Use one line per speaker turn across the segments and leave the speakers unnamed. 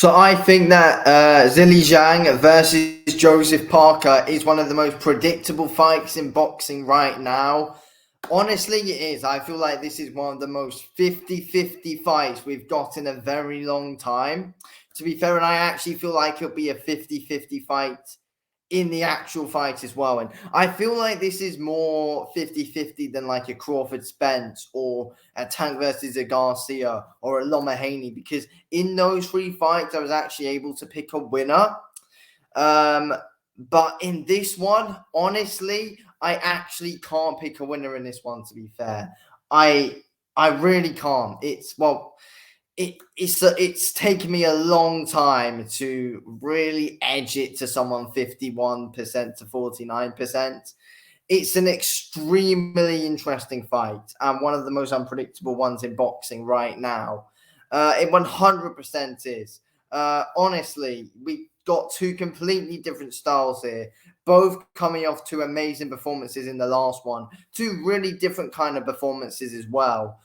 So I think that Zhilei Zhang versus Joseph Parker is one of the most predictable fights in boxing right now. Honestly, it is. I feel like this is one of the most 50-50 fights we've got in a very long time. To be fair, and I actually feel like it'll be a 50-50 fight in the actual fight as well. And I feel like this is more 50-50 than like a Crawford Spence or a Tank versus a Garcia or a Loma Haney, because in those three fights, I was actually able to pick a winner. But in this one, honestly, I actually can't pick a winner in this one, to be fair. I really can't. It's taken me a long time to really edge it to someone 51% to 49%. It's an extremely interesting fight and one of the most unpredictable ones in boxing right now. It 100% is. Honestly, we got two completely different styles here, both coming off two amazing performances in the last one, two really different kind of performances as well.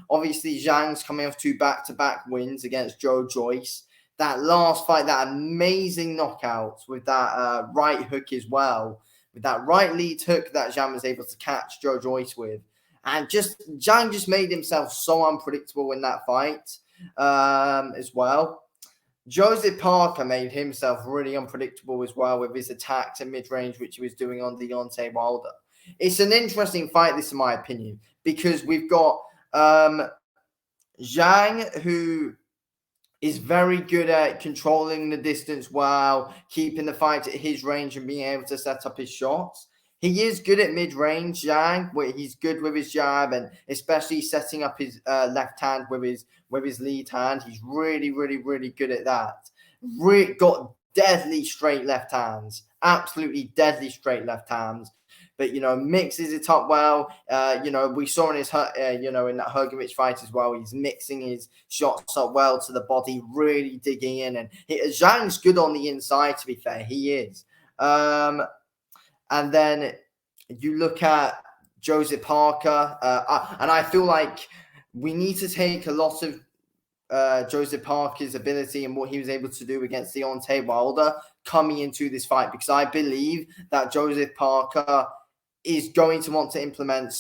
Obviously, Zhang's coming off two back-to-back wins against Joe Joyce. That last fight, that amazing knockout with that right hook as well, with that right lead hook that Zhang was able to catch Joe Joyce with. And Zhang just made himself so unpredictable in that fight as well. Joseph Parker made himself really unpredictable as well with his attacks at mid-range, which he was doing on Deontay Wilder. It's an interesting fight, this in my opinion, because we've got Zhang, who is very good at controlling the distance well, keeping the fight at his range and being able to set up his shots. He is good at mid-range, Zhang, where he's good with his jab and especially setting up his left hand with his lead hand. He's really, really, really good at that. Got deadly straight left hands, absolutely deadly straight left hands. But mixes it up well. We saw in his in that Hrgovic fight as well. He's mixing his shots up well to the body, really digging in. And Zhang's good on the inside. To be fair, he is. And then you look at Joseph Parker, and I feel like we need to take a lot of Joseph Parker's ability and what he was able to do against Deontay Wilder coming into this fight, because I believe that Joseph Parker is going to want to implement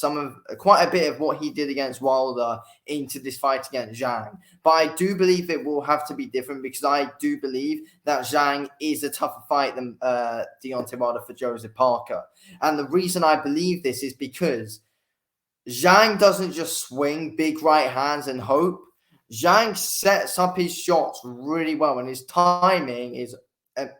quite a bit of what he did against Wilder into this fight against Zhang. But I do believe it will have to be different, because I do believe that Zhang is a tougher fight than Deontay Wilder for Joseph Parker. And the reason I believe this is because Zhang doesn't just swing big right hands and hope. Zhang sets up his shots really well, and his timing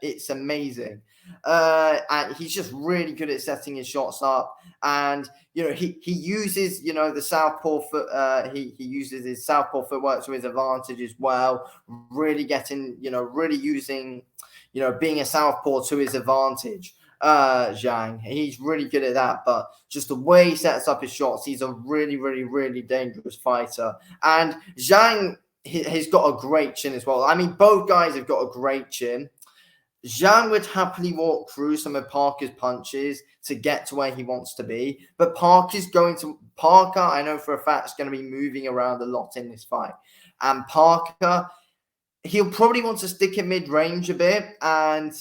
it's amazing. And he's just really good at setting his shots up. And he uses the southpaw foot. He uses his southpaw footwork to his advantage as well. Really really using being a southpaw to his advantage. Zhang, he's really good at that, but just the way he sets up his shots, he's a really, really, really dangerous fighter. And Zhang, he's got a great chin as well. I mean, both guys have got a great chin. Zhang would happily walk through some of Parker's punches to get to where he wants to be, but Parker, I know for a fact, is going to be moving around a lot in this fight. And Parker, he'll probably want to stick at mid-range a bit and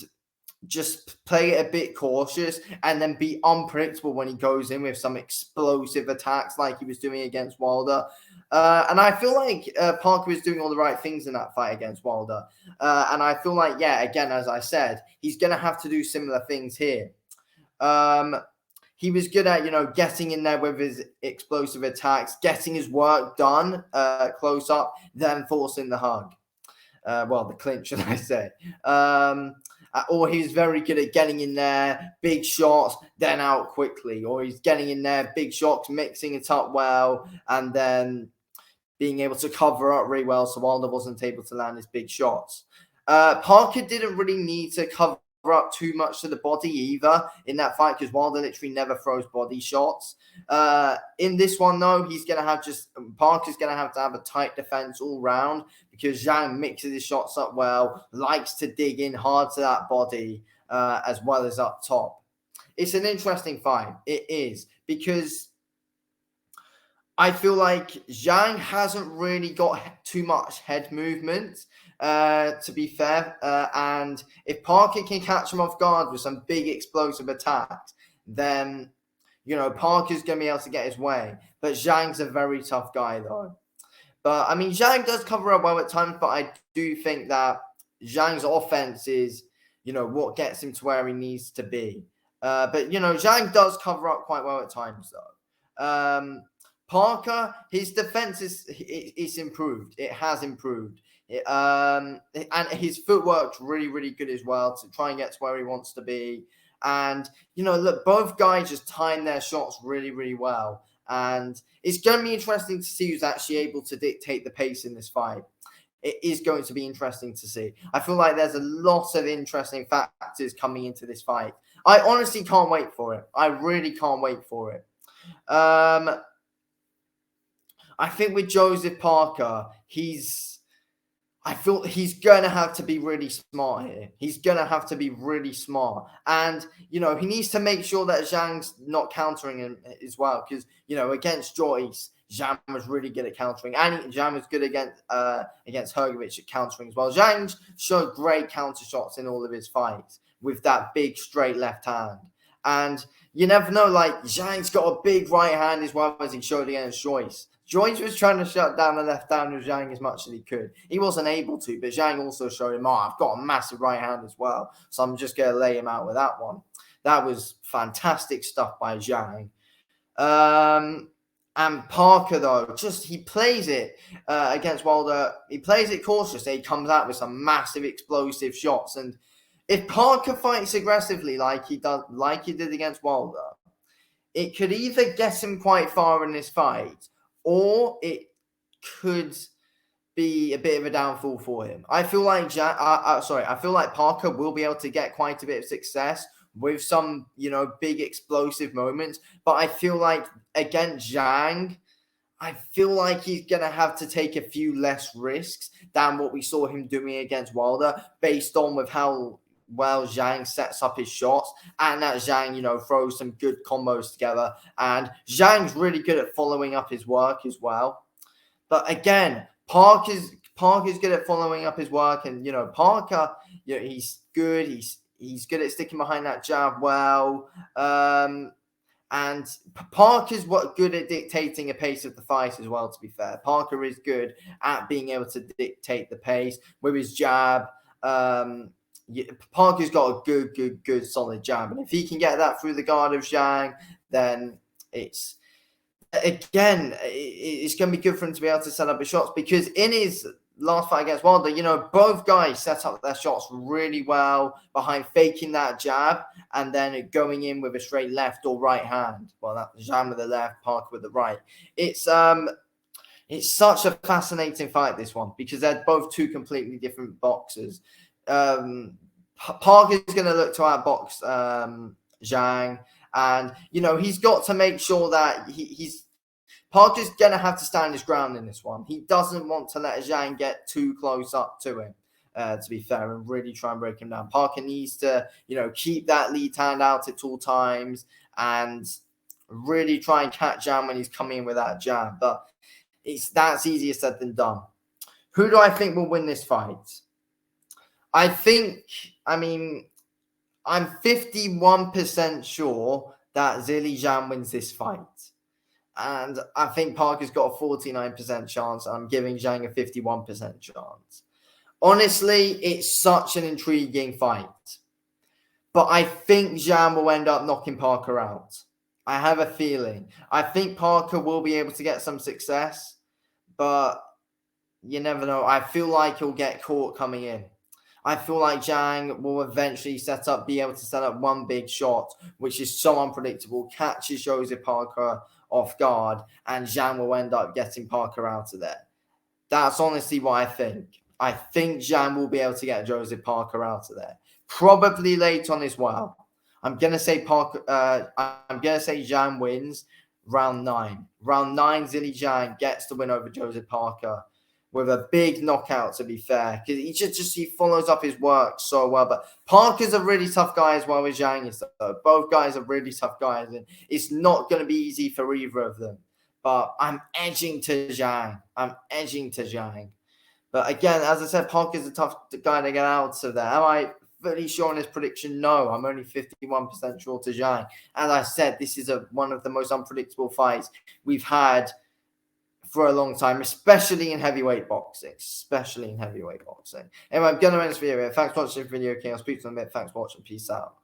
just play it a bit cautious and then be unpredictable when he goes in with some explosive attacks like he was doing against Wilder. And I feel like Parker was doing all the right things in that fight against Wilder. And I feel like, again, as I said, he's going to have to do similar things here. He was good at, getting in there with his explosive attacks, getting his work done close up, then forcing the hug. The clinch, should I say. Or he's very good at getting in there, big shots, then out quickly. Or he's getting in there, big shots, mixing it up well, and then being able to cover up really well so Wilder wasn't able to land his big shots. Parker didn't really need to cover up too much to the body either in that fight, because Wilder literally never throws body shots. In this one, though, Parker's going to have a tight defense all round, because Zhang mixes his shots up well, likes to dig in hard to that body as well as up top. It's an interesting fight. It is, because I feel like Zhang hasn't really got too much head movement, to be fair. And if Parker can catch him off guard with some big explosive attacks, then, Parker's going to be able to get his way. But Zhang's a very tough guy, though. But, I mean, Zhang does cover up well at times, but I do think that Zhang's offense is, what gets him to where he needs to be. But, Zhang does cover up quite well at times, though. Parker, his defense is improved. It has improved. And his footwork's really, really good as well to try and get to where he wants to be. And, look, both guys just time their shots really, really well. And it's going to be interesting to see who's actually able to dictate the pace in this fight. It is going to be interesting to see. I feel like there's a lot of interesting factors coming into this fight. I honestly can't wait for it. I really can't wait for it. I think with Joseph Parker, I feel he's going to have to be really smart here. He's going to have to be really smart. And, he needs to make sure that Zhang's not countering him as well. Because, against Joyce, Zhang was really good at countering. And Zhang was good against Hrgovic at countering as well. Zhang showed great counter shots in all of his fights with that big straight left hand. And you never know, like, Zhang's got a big right hand as well as he showed against Joyce. Joyce was trying to shut down the left hand of Zhang as much as he could. He wasn't able to, but Zhang also showed him, I've got a massive right hand as well, so I'm just going to lay him out with that one. That was fantastic stuff by Zhang. And Parker, though, he plays it against Wilder. He plays it cautiously. He comes out with some massive explosive shots. And if Parker fights aggressively like he did against Wilder, it could either get him quite far in this fight, or it could be a bit of a downfall for him. I feel like I feel like Parker will be able to get quite a bit of success with some, big explosive moments. But I feel like against Zhang, I feel like he's going to have to take a few less risks than what we saw him doing against Wilder, based on with how well Zhang sets up his shots, and that Zhang, throws some good combos together. And Zhang's really good at following up his work as well. But again, Parker's good at following up his work, and Parker, he's good. He's good at sticking behind that jab well. And Parker's good at dictating a pace of the fight as well, to be fair. Parker is good at being able to dictate the pace with his jab. Parker's got a good solid jab. And if he can get that through the guard of Zhang, then it's going to be good for him to be able to set up his shots. Because in his last fight against Wilder, both guys set up their shots really well behind faking that jab and then going in with a straight left or right hand. Well, that's Zhang with the left, Parker with the right. It's such a fascinating fight, this one, because they're both two completely different boxers. Parker's going to look to outbox Zhang, and he's got to make sure that Parker's going to have to stand his ground in this one. He doesn't want to let Zhang get too close up to him, to be fair, and really try and break him down. Parker needs to, keep that lead hand out at all times and really try and catch Zhang when he's coming in with that jab. But that's easier said than done. Who do I think will win this fight? I'm 51% sure that Zhang wins this fight. And I think Parker's got a 49% chance. I'm giving Zhang a 51% chance. Honestly, it's such an intriguing fight. But I think Zhang will end up knocking Parker out. I have a feeling. I think Parker will be able to get some success. But you never know. I feel like he'll get caught coming in. I feel like Zhang will eventually be able to set up one big shot, which is so unpredictable, catches Joseph Parker off guard, and Zhang will end up getting Parker out of there. That's honestly what I think. I think Zhang will be able to get Joseph Parker out of there. Probably late on as well. I'm gonna say Zhang wins round 9. Round 9, Zhang gets the win over Joseph Parker with a big knockout, to be fair, because he follows up his work so well. But Parker's a really tough guy as well as Zhang is. Both guys are really tough guys, and it's not going to be easy for either of them. but I'm edging to Zhang. But again, as I said, Parker's a tough guy to get out of there. Am I fully sure on his prediction? No, I'm only 51% sure to Zhang. As I said, this is one of the most unpredictable fights we've had for a long time, especially in heavyweight boxing. Anyway, I'm going to end this video here. Thanks for watching the video, King. I'll speak to you in a bit. Thanks for watching. Peace out.